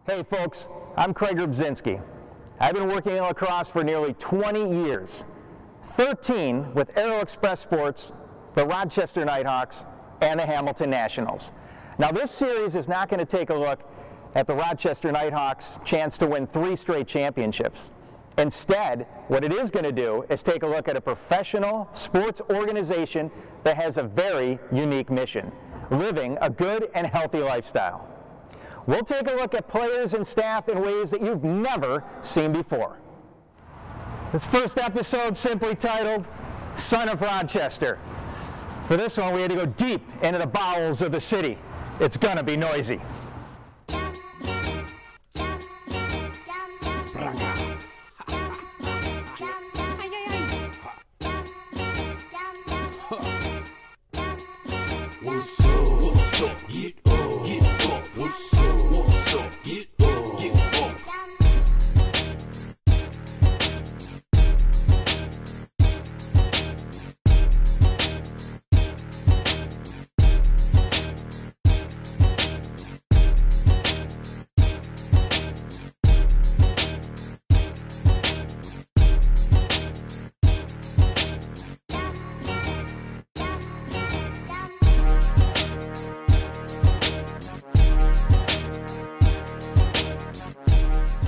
Hey folks, I'm Craig Rybczynski. I've been working in lacrosse for nearly 20 years, 13 with Aero Express Sports, the Rochester Nighthawks, and the Hamilton Nationals. Now this series is not going to take a look at the Rochester Nighthawks' chance to win 3 straight championships. Instead, what it is going to do is take a look at a professional sports organization that has a very unique mission, living a good and healthy lifestyle. We'll take a look at players and staff in ways that you've never seen before. This first episode simply titled, Son of Rochester. For this one, we had to go deep into the bowels of the city. It's gonna be noisy.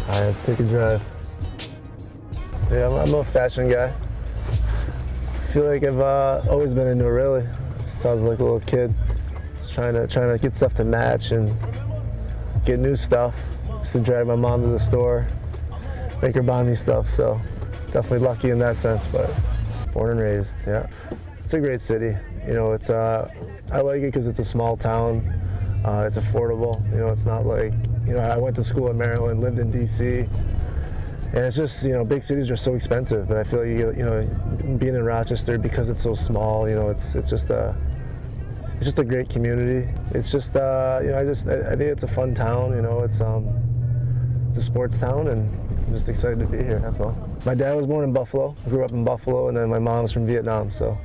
All right, let's take a drive. Yeah, I'm a fashion guy. I feel like I've always been into it, really, since I was like a little kid. Just trying to get stuff to match and get new stuff. Just to drag my mom to the store, make her buy me stuff. So definitely lucky in that sense. But born and raised, yeah. It's a great city. You know, it's I like it because it's a small town. It's affordable. You know, it's not like, you know, I went to school in Maryland, lived in D.C., and it's just, you know, big cities are so expensive. But I feel like, you know, being in Rochester, because it's so small, you know, it's just a great community. It's just, you know, I think it's a fun town. You know, it's a sports town, and I'm just excited to be here. That's all. My dad was born in Buffalo, grew up in Buffalo, and then my mom's from Vietnam. So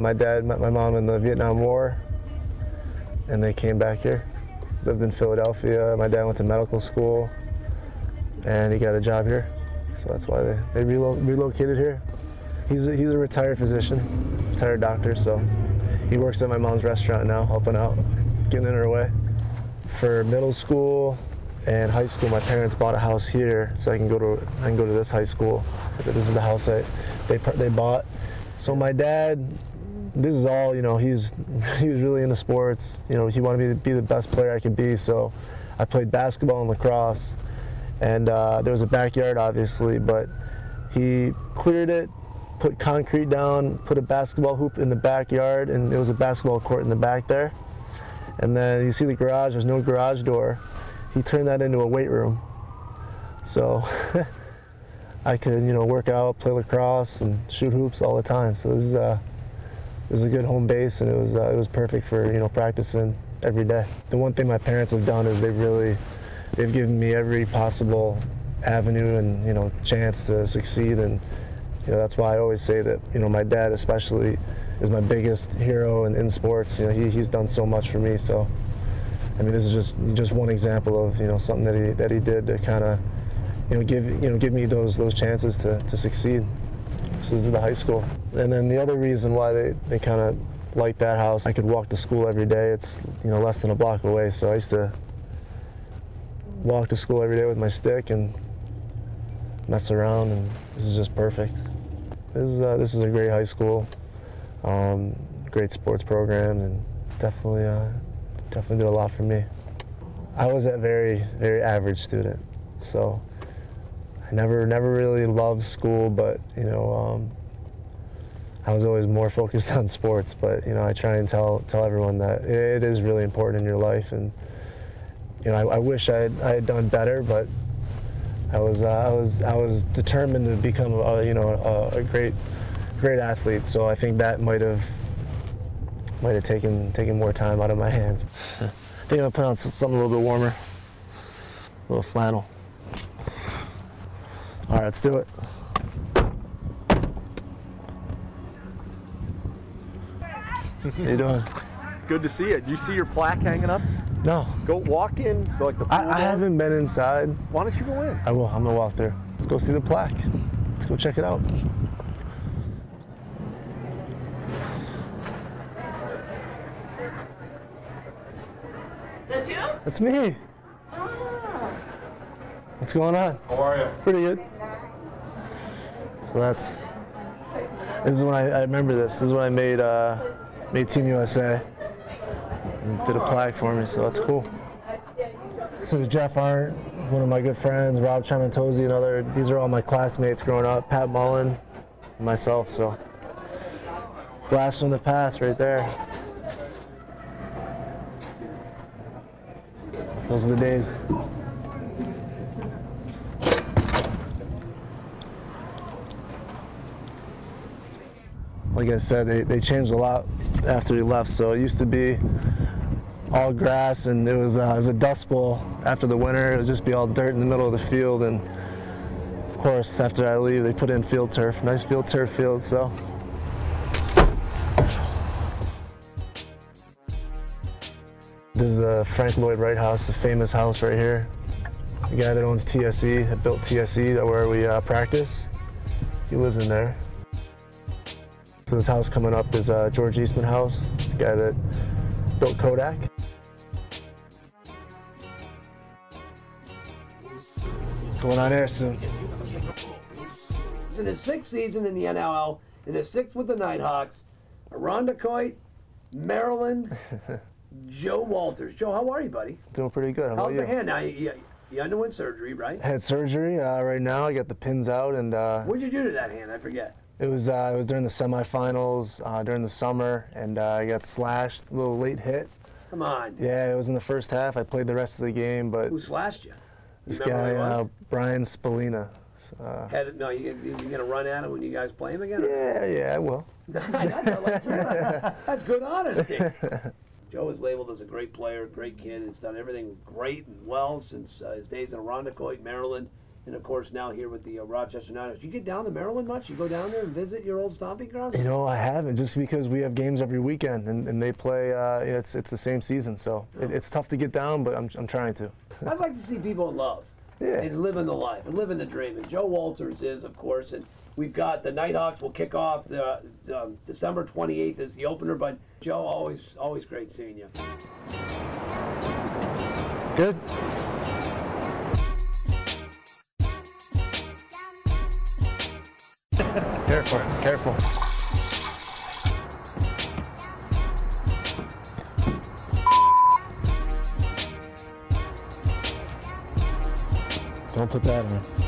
my dad met my mom in the Vietnam War, and they came back here. Lived in Philadelphia. My dad went to medical school, and he got a job here. So that's why they relocated here. He's a retired physician, retired doctor, so he works at my mom's restaurant now, helping out, getting in her way. For middle school and high school, my parents bought a house here, so I can go to this high school. This is the house they bought. So my dad, this is all, you know, he was really into sports. You know, he wanted me to be the best player I could be, so I played basketball and lacrosse. And there was a backyard, obviously, but he cleared it, put concrete down, put a basketball hoop in the backyard, and it was a basketball court in the back there. And then you see the garage, there's no garage door. He turned that into a weight room. So I could, you know, work out, play lacrosse, and shoot hoops all the time. So this is a good home base, and it was perfect for, you know, practicing every day. The one thing my parents have done is they've given me every possible avenue and, you know, chance to succeed, and, you know, that's why I always say that, you know, my dad especially is my biggest hero in sports. You know, he's done so much for me. So I mean, this is just one example of, you know, something that he did to kind of, you know, give me those chances to succeed. So this is the high school. And then the other reason why they kind of liked that house, I could walk to school every day. It's, you know, less than a block away, so I used to walk to school every day with my stick and mess around, and this is just perfect. This is a great high school, great sports program, and definitely did a lot for me. I was a very, very average student, so I never really loved school, but, you know, I was always more focused on sports. But, you know, I try and tell everyone that it is really important in your life, and, you know, I wish I had done better, but I was determined to become a great athlete. So I think that might have taken more time out of my hands. I think I'm gonna put on something a little bit warmer, a little flannel. All right, let's do it. How you doing? Good to see you. Do you see your plaque hanging up? No. Go walk in, like the pool. I haven't been inside. Why don't you go in? I will. I'm gonna walk there. Let's go see the plaque. Let's go check it out. That's you? That's me. Oh. What's going on? How are you? Pretty good. So this is when I remember this. This is when I made Team USA and did a plaque for me. So that's cool. This is Jeff Arndt, one of my good friends, Rob Chiamentozzi, and these are all my classmates growing up, Pat Mullen, and myself. So blast from the past right there. Those are the days. Like I said, they changed a lot after he left. So it used to be all grass, and it was a dust bowl. After the winter, it would just be all dirt in the middle of the field. And of course, after I leave, they put in field turf, nice field turf field. So. This is the Frank Lloyd Wright house, the famous house right here. The guy that owns TSE, that built TSE, where we practice. He lives in there. So this house coming up is George Eastman house, the guy that built Kodak. Going on air soon. In his 6th season in the NLL, in his 6th with the Nighthawks, Irondequoit, Maryland, Joe Walters. Joe, how are you, buddy? Doing pretty good. How about How's you? the hand? Now, you underwent surgery, right? Had surgery right now. I got the pins out, and What'd you do to that hand? I forget. it was during the semifinals during the summer, and I got slashed, a little late hit. Come on. Yeah, it was in the first half. I played the rest of the game, but Who slashed you? this remember who it guy was? Brian Spallina. No, you gonna run at him when you guys play him again? Yeah, I will. That's good honesty. Joe is labeled as a great player, great kid. Has done everything great and well since his days in Irondequoit, Maryland, and of course now here with the Rochester Nighthawks. You get down to Maryland much? You go down there and visit your old stomping grounds? You know, I haven't, just because we have games every weekend, and they play. It's the same season, so it's tough to get down, but I'm trying to. I'd like to see people in love and living the life and living the dream. And Joe Walters is, of course, and we've got the Nighthawks will kick off the December 28th is the opener. But Joe, always great seeing you. Good. Careful. Don't put that on.